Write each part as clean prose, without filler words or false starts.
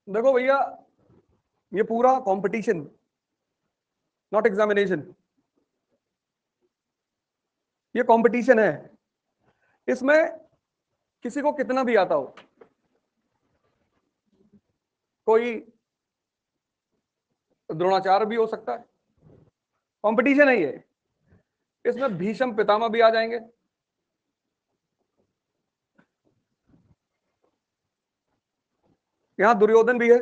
देखो भैया, ये पूरा कंपटीशन, नॉट एग्जामिनेशन। ये कंपटीशन है। इसमें किसी को कितना भी आता हो, कोई द्रोणाचार्य भी हो सकता है। कंपटीशन है ये। इसमें भीष्म पितामह भी आ जाएंगे, यहां दुर्योधन भी है।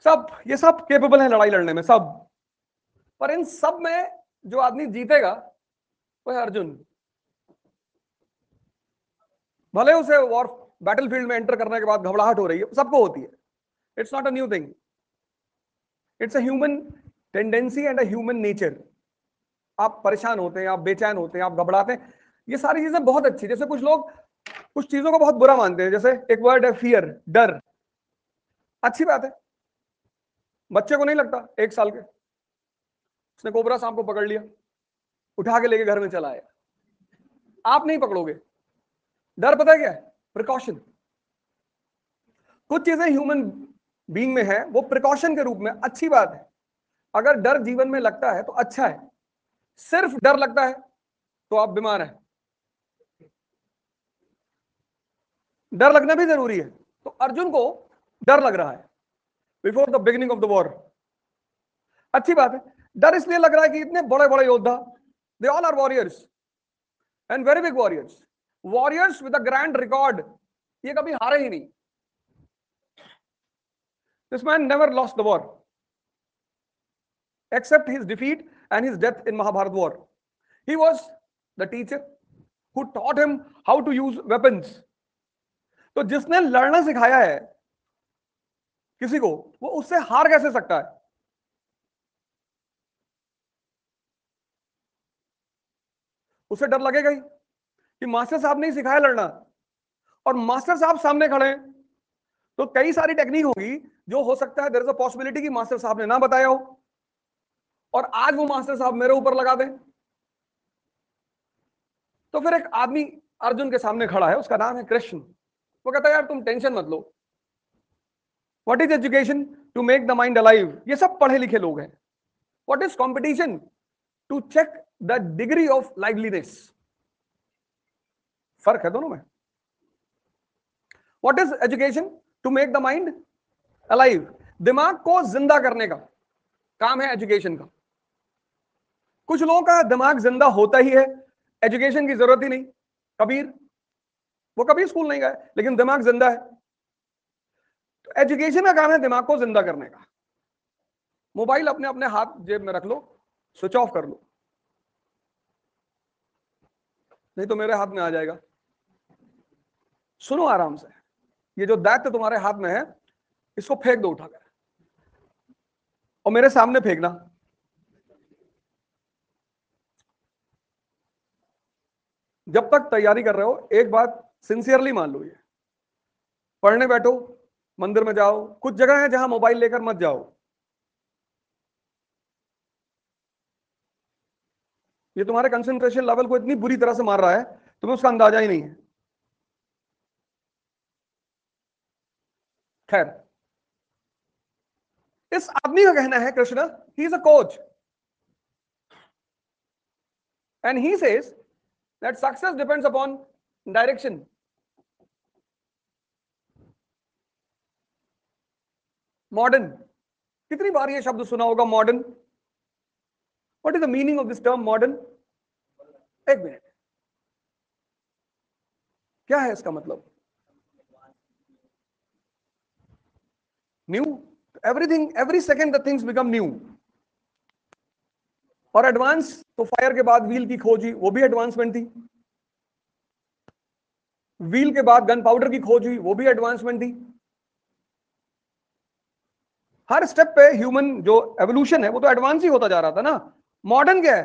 सब, ये सब केपेबल हैं लड़ाई लड़ने में, सब। पर इन सब में जो आदमी जीतेगा वो है अर्जुन। भले उसे वॉर बैटलफील्ड में एंटर करने के बाद घबराहट हो रही है, सबको होती है। It's not a new thing. It's a human tendency and a human nature. आप परेशान होते हैं, आप बेचैन होते हैं, आप घबराते हैं, ये सारी चीजें बहुत अच्छी। जैसे कुछ लोग कुछ चीजों को बहुत बुरा मानते हैं, जैसे एक वर्ड है फियर, डर। अच्छी बात है। बच्चे को नहीं लगता, 1 साल के, उसने कोबरा सांप को पकड़ लिया, उठा के लेके घर में चला आया। आप नहीं पकड़ोगे। डर पता है क्या है? प्रिकॉशन। कुछ चीजें ह्यूमन बीइंग में है, वो प्रिकॉशन के रूप में अच्छी बात है। अगर डर जीवन में लगता है तो अच्छा है। सिर्फ डर लगता है तो आप बीमार हैं। डर लगना भी जरूरी है। तो अर्जुन को डर लग रहा है before the beginning of the war. अच्छी बात है। डर इसलिए लग रहा है कि इतने बड़े बड़े योद्धा, they all are warriors and very big warriors, warriors with a grand record. ये कभी हारे ही नहीं। This man never lost the war except his defeat and his death in Mahabharat war. He was the teacher who taught him how to use weapons. तो जिसने लड़ना सिखाया है किसी को, वो उससे हार कैसे सकता है? उसे डर लगेगा ही कि मास्टर साहब ने सिखाया लड़ना, और मास्टर साहब सामने खड़े हैं, तो कई सारी टेक्निक होगी जो हो सकता है देयर इज अ पॉसिबिलिटी कि मास्टर साहब ने ना बताया हो, और आज वो मास्टर साहब मेरे ऊपर लगा दें। तो फिर एक आदमी अर्जुन के सामने खड़ा है, उसका नाम है कृष्ण। वो कहता है यार तुम टेंशन मत लो। What is education? To make the mind alive. ये सब पढ़े लिखे लोग हैं। What is competition? To check the degree of liveliness. फर्क है दोनों में। What is education? To make the mind alive. दिमाग को जिंदा करने का काम है एजुकेशन का। कुछ लोगों का दिमाग जिंदा होता ही है, एजुकेशन की जरूरत ही नहीं। कबीर, वो कभी स्कूल नहीं गए लेकिन दिमाग जिंदा है। तो एजुकेशन का काम है दिमाग को जिंदा करने का। मोबाइल अपने अपने हाथ जेब में रख लो, स्विच ऑफ कर लो, नहीं तो मेरे हाथ में आ जाएगा। सुनो आराम से। ये जो दायित्व तुम्हारे हाथ में है, इसको फेंक दो उठाकर, और मेरे सामने फेंकना। जब तक तैयारी कर रहे हो, एक बात सिंसियरली मान लो, ये पढ़ने बैठो, मंदिर में जाओ, कुछ जगह है जहां मोबाइल लेकर मत जाओ। ये तुम्हारे कंसंट्रेशन लेवल को इतनी बुरी तरह से मार रहा है, तुम्हें उसका अंदाजा ही नहीं है। खैर, इस आदमी का कहना है Krishna, he is a coach, and he says that success depends upon direction. Modern, कितनी बार ये शब्द सुना होगा, modern. What is the meaning of this term modern? एक मिनट, क्या है इसका मतलब? New. Everything, every second the things become new. और एडवांस तो फायर के बाद व्हील की खोज हुई, वो भी एडवांसमेंट थी। व्हील के बाद गन पाउडर की खोज हुई, वो भी एडवांसमेंट थी। हर स्टेप पे ह्यूमन जो एवोल्यूशन है वो तो एडवांस ही होता जा रहा था ना। मॉडर्न क्या है?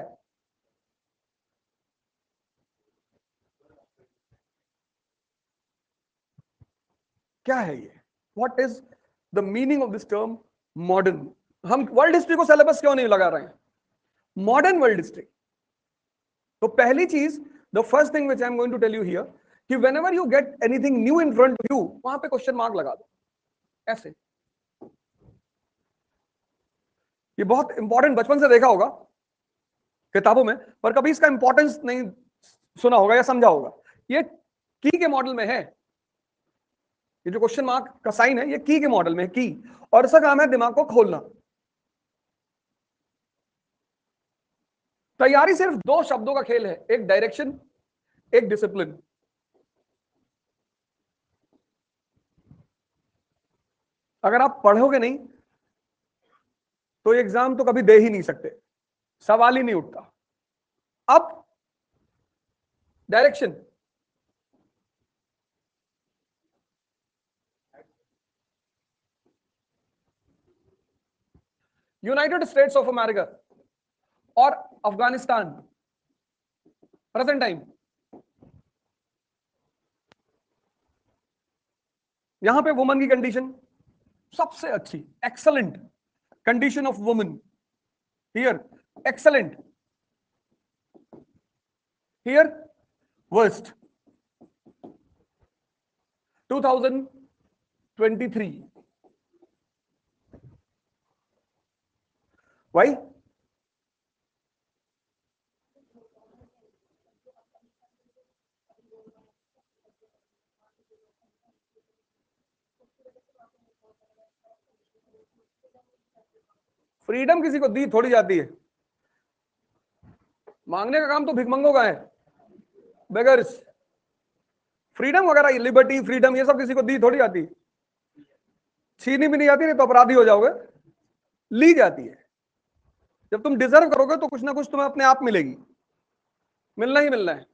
क्या है ये? What is the meaning of this term modern? हम वर्ल्ड हिस्ट्री को सिलेबस क्यों नहीं लगा रहे हैं? Modern world history. तो पहली चीज, the first thing which I am going to tell you here, कि whenever you get anything new in front of you, वहां पे क्वेश्चन मार्क लगा दो ऐसे। ये बहुत इंपॉर्टेंट, बचपन से देखा होगा किताबों में, पर कभी इसका इंपॉर्टेंस नहीं सुना होगा या समझा होगा। ये की के मॉडल में है, ये जो क्वेश्चन मार्क का साइन है ये की के मॉडल में है, की, और इसका काम है दिमाग को खोलना। तैयारी सिर्फ दो शब्दों का खेल है, एक डायरेक्शन, एक डिसिप्लिन। अगर आप पढ़ोगे नहीं तो एग्जाम तो कभी दे ही नहीं सकते, सवाल ही नहीं उठता। अब direction, United states of America और अफगानिस्तान प्रेजेंट टाइम, यहां पे वुमन की कंडीशन सबसे अच्छी, excellent condition of woman here, excellent here, worst 2023। Why? Freedom किसी को दी थोड़ी जाती है, मांगने का काम तो भिखमंगों का है, बेगर्स। फ्रीडम वगैरह, लिबर्टी, फ्रीडम, ये सब किसी को दी थोड़ी जाती है, छीनी भी नहीं जाती, नहीं तो अपराधी हो जाओगे, ली जाती है। जब तुम डिजर्व करोगे तो कुछ ना कुछ तुम्हें अपने आप मिलेगी, मिलना ही मिलना है।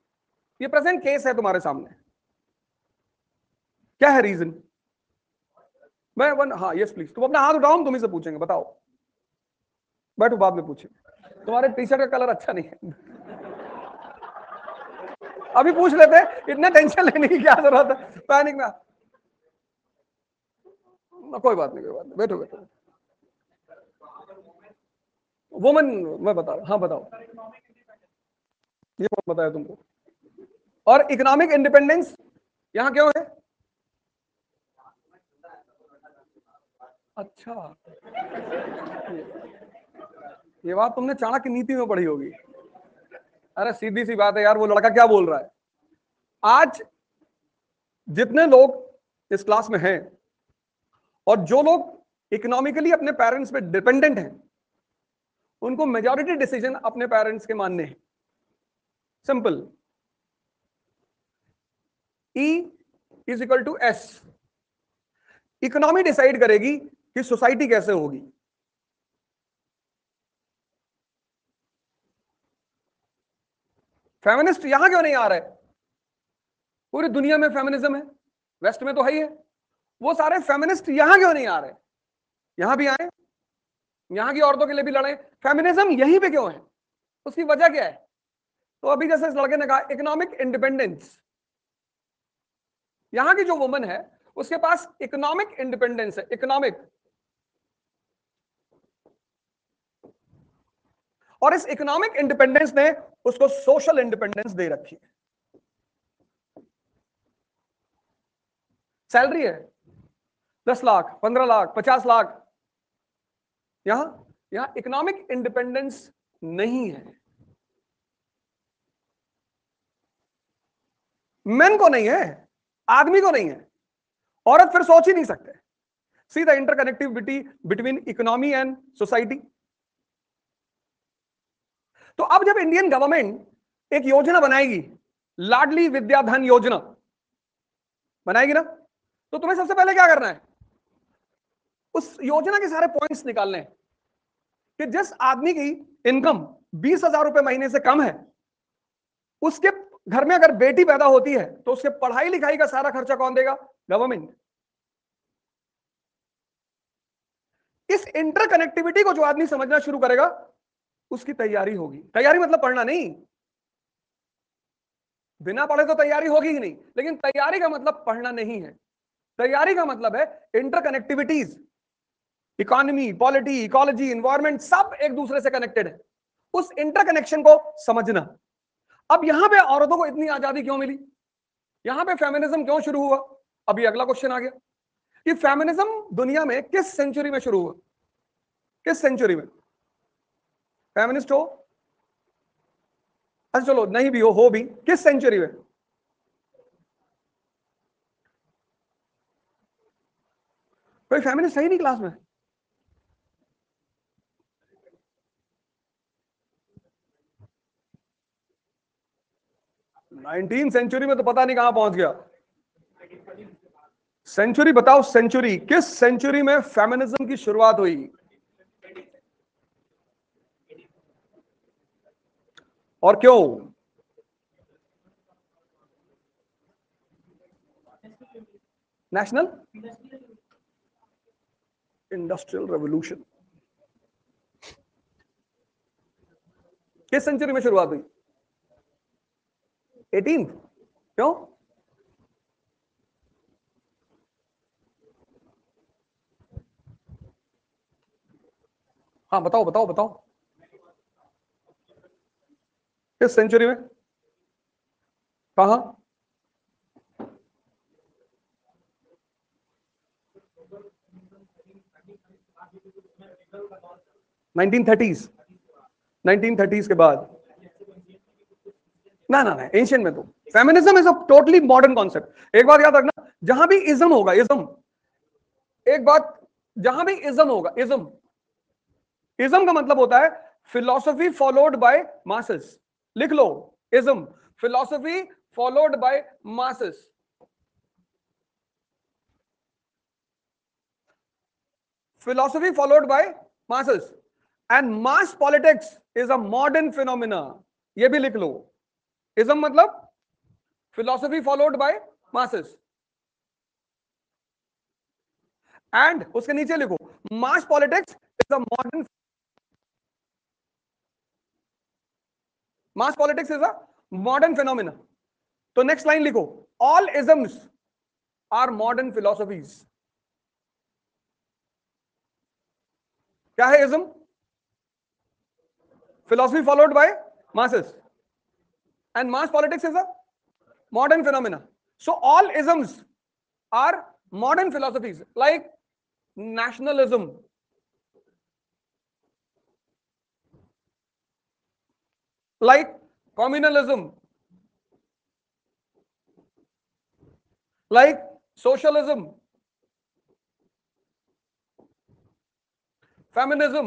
ये प्रेजेंट केस है तुम्हारे सामने। क्या है रीजन? मैं हाँ, यस प्लीज, तुम अपना हाथ उठाओ, तुम ही से पूछेंगे, बताओ। बैठो, बाद में पूछेंगे। तुम्हारे टी शर्ट का कलर अच्छा नहीं है, अभी पूछ लेते, इतने टेंशन लेने की क्या जरूरत है, पैनिक में। कोई बात नहीं, कोई बात नहीं, बैठो बैठो। वुमन, मैं बता रहा, हाँ बताओ, ये कौन बताया तुमको? और इकोनॉमिक इंडिपेंडेंस यहां क्यों है? अच्छा, ये बात तुमने चाणक्य नीति में पढ़ी होगी। अरे सीधी सी बात है यार, वो लड़का क्या बोल रहा है। आज जितने लोग इस क्लास में हैं और जो लोग इकोनॉमिकली अपने पेरेंट्स पे डिपेंडेंट हैं, उनको मेजॉरिटी डिसीजन अपने पेरेंट्स के मानने हैं। Simple, E is equal to S। Economy decide करेगी कि सोसाइटी कैसे होगी। फेमिनिस्ट यहां क्यों नहीं आ रहे? पूरी दुनिया में फेमिनिज्म है, वेस्ट में तो है ही है, वो सारे फेमिनिस्ट यहां क्यों नहीं आ रहे? यहां भी आए, यहां की औरतों के लिए भी लड़े। फेमिनिज्म यहीं पे क्यों है? उसकी वजह क्या है? तो अभी जैसे इस लड़के ने कहा, इकोनॉमिक इंडिपेंडेंस, यहां की जो वुमन है उसके पास इकोनॉमिक इंडिपेंडेंस है, इकोनॉमिक, और इस इकोनॉमिक इंडिपेंडेंस ने उसको सोशल इंडिपेंडेंस दे रखी है। सैलरी है 10 लाख, 15 लाख, 50 लाख, यहां इकोनॉमिक इंडिपेंडेंस नहीं है। मेन को नहीं है, आदमी को नहीं है, औरत फिर सोच ही नहीं सकते। See the interconnectivity between economy and society. तो अब जब इंडियन गवर्नमेंट एक योजना बनाएगी, लाडली विद्याधन योजना बनाएगी ना, तो तुम्हें सबसे पहले क्या करना है? उस योजना के सारे पॉइंट्स निकालने हैं कि जिस आदमी की इनकम 20,000 रुपए महीने से कम है, उसके घर में अगर बेटी पैदा होती है तो उसके पढ़ाई लिखाई का सारा खर्चा कौन देगा? गवर्नमेंट। इस इंटरकनेक्टिविटी को जो आदमी समझना शुरू करेगा, उसकी तैयारी होगी। तैयारी मतलब पढ़ना नहीं, बिना पढ़े तो तैयारी होगी ही नहीं, लेकिन तैयारी का मतलब पढ़ना नहीं है। तैयारी का मतलब है इंटरकनेक्टिविटीज, इकोनॉमी, पॉलिटी, इकोलॉजी, एनवायरनमेंट, सब एक दूसरे से कनेक्टेड है। उस इंटरकनेक्शन को समझना। अब यहां पे औरतों को इतनी आजादी क्यों मिली? यहां पे फेमिनिज्म क्यों शुरू हुआ? अभी अगला क्वेश्चन आ गया कि फेमिनिज्म दुनिया में किस सेंचुरी में शुरू हुआ? किस सेंचुरी में? फेमिनिस्ट हो, अच्छा चलो नहीं भी हो भी, किस सेंचुरी में? कोई फेमिनिस्ट है ही नहीं क्लास में। नाइनटीन सेंचुरी में तो पता नहीं कहां पहुंच गया। सेंचुरी बताओ, सेंचुरी किस सेंचुरी में फेमिनिज्म की शुरुआत हुई? और क्यों? नेशनल इंडस्ट्रियल रेवोल्यूशन किस सेंचुरी में शुरुआत हुई? 18? क्यों? हाँ बताओ बताओ बताओ, किस सेंचुरी में? कहा? 1930s? 1930s के बाद? ना ना ना, एंशियंट में तो feminism is a totally modern concept. एक बात याद रखना, जहां भी इज्म होगा, इज्म, एक बात, जहां भी इज्म होगा, इज्म, इज्म का मतलब होता है फिलॉसफी फॉलोड बाय मासेस। लिख लो, ism, philosophy followed by masses. philosophy followed by masses, and mass politics is a modern phenomena। ये भी लिख लो, ism मतलब philosophy followed by masses, and उसके नीचे लिखो mass politics is a modern, mass politics is a modern phenomena। तो next line लिखो, all isms are modern philosophies। क्या है ism? philosophy followed by masses, and mass politics is a modern phenomena। So all isms are modern philosophies, like nationalism, like communalism, like socialism, feminism,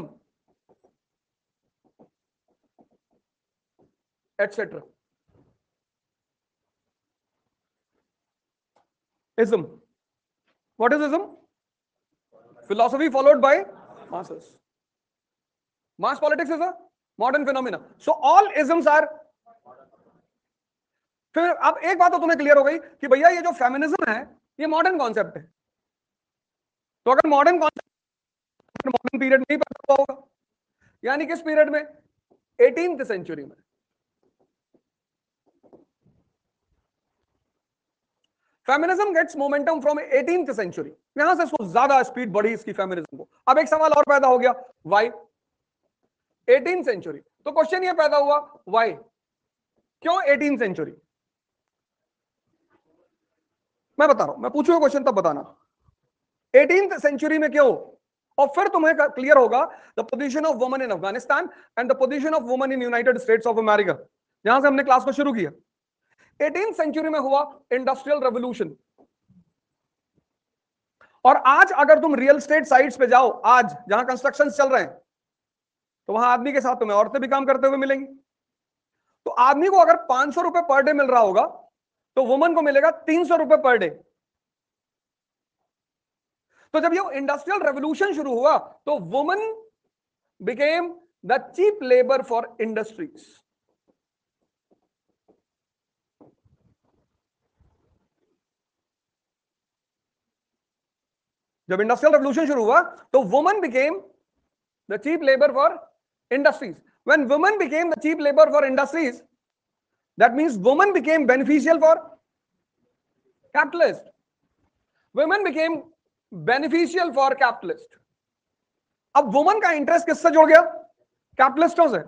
etc. Ism. What is ism? Philosophy followed by masses. Mass politics is a modern phenomena. So all isms are। फिर अब एक बात तो तुम्हें clear हो गई कि भैया ये जो फेमिनिज्म है ये मॉडर्न कॉन्सेप्ट है। तो अगर मॉडर्न कॉन्सेप्ट मॉडर्न पीरियड में ही पैदा हुआ होगा, यानी किस पीरियड में? 18th सेंचुरी में। Feminism gets momentum from 18th century. यहां से इसको ज्यादा स्पीड बढ़ी इसकी फेमिनिज्म को। अब एक सवाल और पैदा हो गया, व्हाई 18th सेंचुरी? तो क्वेश्चन ये पैदा हुआ, व्हाई, क्यों 18th सेंचुरी? मैं बता रहा हूं, मैं पूछूंगा क्वेश्चन तब बताना 18th सेंचुरी में क्यों। और फिर तुम्हें क्लियर होगा the position of women in Afghanistan and the position of women in United states of America, जहां से हमने क्लास को शुरू किया। 18th सेंचुरी में हुआ इंडस्ट्रियल रेवोल्यूशन। और आज अगर तुम रियल एस्टेट साइट्स पे जाओ, आज जहां कंस्ट्रक्शन चल रहे हैं, तो वहां आदमी के साथ तुम्हें औरतें भी काम करते हुए मिलेंगी। तो आदमी को अगर 500 रुपए पर डे मिल रहा होगा, तो वुमन को मिलेगा 300 रुपए पर डे। तो जब ये इंडस्ट्रियल रेवोल्यूशन शुरू हुआ, तो woman became the cheap labour for industries. जब इंडस्ट्रियल रेवोल्यूशन शुरू हुआ, तो woman became the cheap labour for industries। When women became the cheap labor for industries, that means women became beneficial for capitalist। Women became beneficial for capitalist। अब woman का interest किससे जुड़ गया? कैपिटलिस्टों से।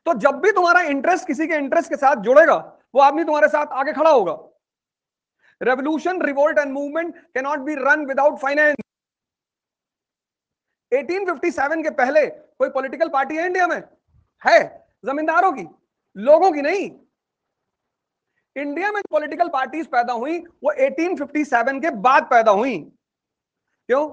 तो जब भी तुम्हारा इंटरेस्ट किसी के इंटरेस्ट के साथ जुड़ेगा, वो आदमी तुम्हारे साथ आगे खड़ा होगा। Revolution, revolt and movement can not be run without finance. 1857 के पहले कोई पॉलिटिकल पार्टी है इंडिया में? है? जमींदारों की, लोगों की नहीं। इंडिया में पॉलिटिकल पार्टीज पैदा हुई वो 1857 के बाद पैदा हुई। क्यों?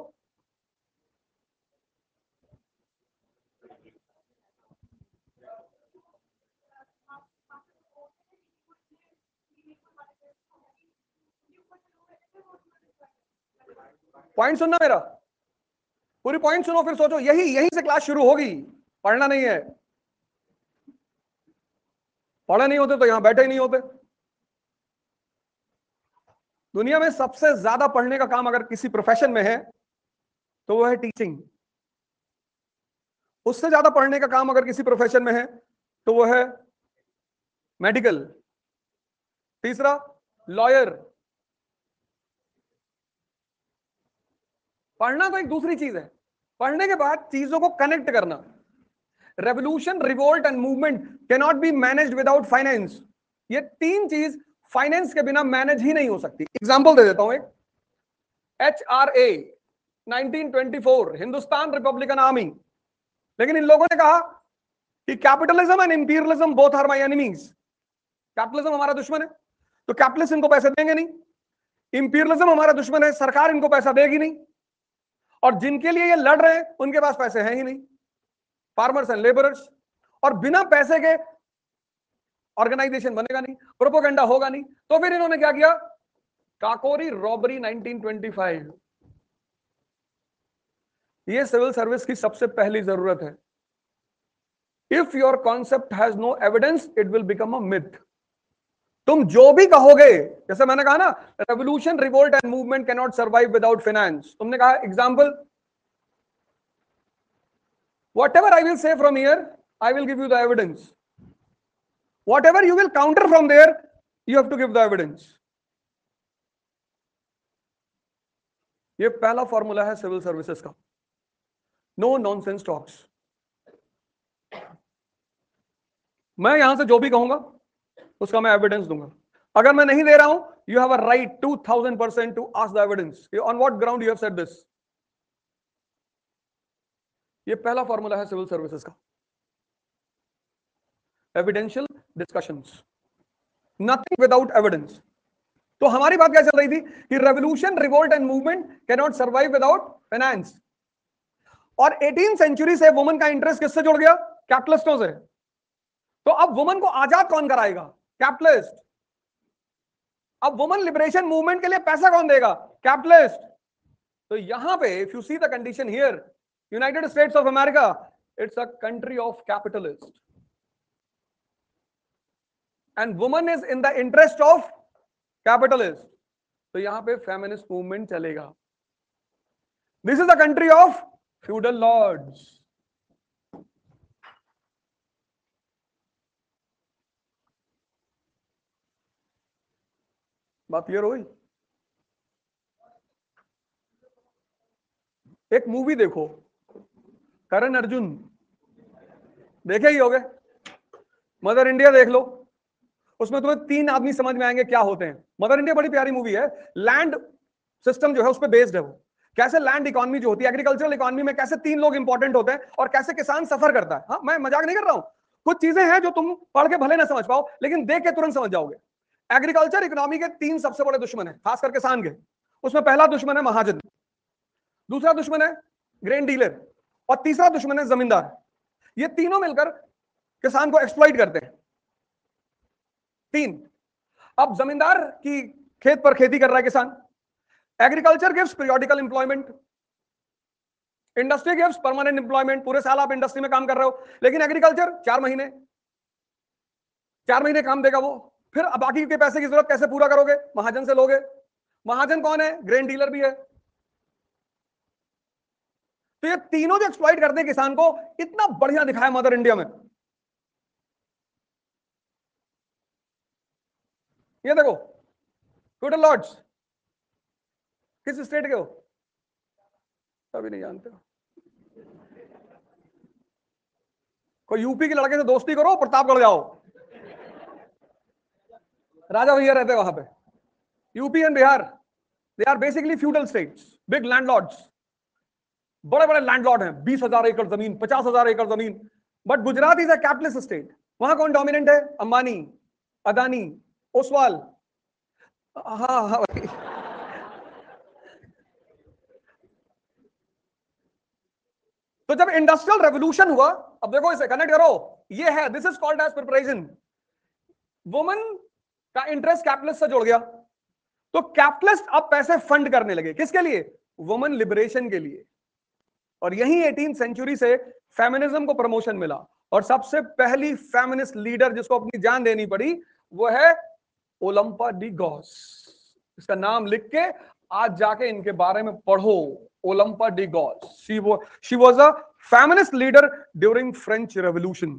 पॉइंट सुनना मेरा, पूरी पॉइंट सुनो, फिर सोचो। यहीं से क्लास शुरू होगी। पढ़ना नहीं है, पढ़े नहीं होते तो यहां बैठे ही नहीं होते। दुनिया में सबसे ज्यादा पढ़ने का काम अगर किसी प्रोफेशन में है तो वो है टीचिंग। उससे ज्यादा पढ़ने का काम अगर किसी प्रोफेशन में है तो वो है मेडिकल। तीसरा लॉयर। पढ़ना तो एक दूसरी चीज है, पढ़ने के बाद चीजों को कनेक्ट करना। Revolution, revolt and movement can not be managed without finance. ये तीन चीज फाइनेंस के बिना मैनेज ही नहीं हो सकती। एग्जांपल दे देता हूं एक। HRA 1924, Hindustan Republican Army. लेकिन इन लोगों ने कहा कि capitalism and imperialism both are my enemies. Capitalism हमारा दुश्मन है तो कैपिटलिस्ट इनको पैसे देंगे नहीं। इंपीरियलिज्म हमारा दुश्मन है, सरकार इनको पैसा देगी नहीं। और जिनके लिए ये लड़ रहे हैं उनके पास पैसे हैं ही नहीं, फार्मर्स एंड लेबरर्स। और बिना पैसे के ऑर्गेनाइजेशन बनेगा नहीं, प्रोपोगेंडा होगा नहीं। तो फिर इन्होंने क्या किया? काकोरी रॉबरी 1925। ये सिविल सर्विस की सबसे पहली जरूरत है। If your concept has no evidence it will become a myth. तुम जो भी कहोगे, जैसे मैंने कहा ना, revolution, revolt and movement can not survive without finance. तुमने कहा example, whatever I will say from here, I will give you the evidence. Whatever you will counter from there, you have to give the evidence. ये पहला formula है civil services का, no nonsense talks. मैं यहां से जो भी कहूंगा उसका मैं एविडेंस दूंगा। अगर मैं नहीं दे रहा हूं, you have a right 2000% to ask the evidence, on what ground you have said this. ये पहला फॉर्मूला है सिविल सर्विसेज का, evidential discussions, nothing without evidence. तो हमारी बात क्या चल रही थी कि revolution, revolt and movement can not survive without finance. और 18th सेंचुरी से वुमन का इंटरेस्ट किससे जुड़ गया? कैपिटलिस्टों से। तो अब वुमन को आजाद कौन कराएगा? कैपिटलिस्ट। अब वुमन लिबरेशन मूवमेंट के लिए पैसा कौन देगा? कैपिटलिस्ट। तो यहां पे if you see the condition here, United states of America, it's a country of capitalist and woman is in the interest of capitalist. तो यहां पे फेमिनिस्ट मूवमेंट चलेगा। This is the country of feudal lords. बात clear हुई? एक movie देखो, करण अर्जुन, देखे ही होगे, मदर इंडिया देख लो। उसमें तुम्हें तीन आदमी समझ में आएंगे क्या होते हैं। मदर इंडिया बड़ी प्यारी मूवी है। लैंड सिस्टम जो है उस पर बेस्ड है वो। कैसे लैंड इकोनॉमी जो होती है, एग्रीकल्चरल इकोनॉमी में कैसे तीन लोग इंपॉर्टेंट होते हैं और कैसे किसान सफर करता है। हाँ, मैं मजाक नहीं कर रहा हूं। कुछ चीजें हैं जो तुम पढ़ के भले ना समझ पाओ, लेकिन देख के तुरंत समझ जाओगे। एग्रीकल्चर इकोनॉमी के तीन सबसे बड़े दुश्मन है, खासकर किसान के। उसमें पहला दुश्मन है महाजन, दूसरा दुश्मन है ग्रेन डीलर, और तीसरा दुश्मन है जमींदार। ये तीनों मिलकर किसान को एक्सप्लॉइट करते हैं। तीन। अब जमींदार की खेत पर खेती कर रहा है किसान, agriculture gives periodical employment, industry gives permanent employment. पूरे साल आप इंडस्ट्री में काम कर रहे हो, लेकिन एग्रीकल्चर 4 महीने, 4 महीने काम देगा वो। फिर बाकी के पैसे की जरूरत कैसे पूरा करोगे? महाजन से लोगे। महाजन कौन है? ग्रेन डीलर भी है। तो ये तीनों जो एक्सप्लॉइट करते हैं किसान को, इतना बढ़िया दिखाया मदर इंडिया में। ये देखो, फ्यूडल लॉर्ड्स किस स्टेट के हो? अभी नहीं जानते हो? कोई यूपी के लड़के से दोस्ती करो, प्रतापगढ़ जाओ। राजा भैया रहते वहां पे। UP and Bihar, they are basically feudal states, big landlords, बड़े बड़े लैंडलॉर्ड हैं, 20,000 एकड़ जमीन, 50,000 एकड़ जमीन। But Gujarat is a capitalist state. वहां कौन डोमिनेंट है? अंबानी, अदानी, ओसवाल। हाँ हाँ भाई। तो जब इंडस्ट्रियल रेवोल्यूशन हुआ, अब देखो इसे कनेक्ट करो, ये है, this is called as preparation. Woman का इंटरेस्ट कैपिटलिस्ट से जुड़ गया, तो कैपिटलिस्ट अब पैसे फंड करने लगे, किसके लिए? वुमन लिबरेशन के लिए। और यही 18th सेंचुरी से फेमिनिज्म को प्रमोशन मिला। और सबसे पहली फेमिनिस्ट लीडर जिसको अपनी जान देनी पड़ी वो है ओलंपा डी गॉस। इसका नाम लिख के आज जाके इनके बारे में पढ़ो, Olympe de Gouges. She was a feminist leader during French revolution.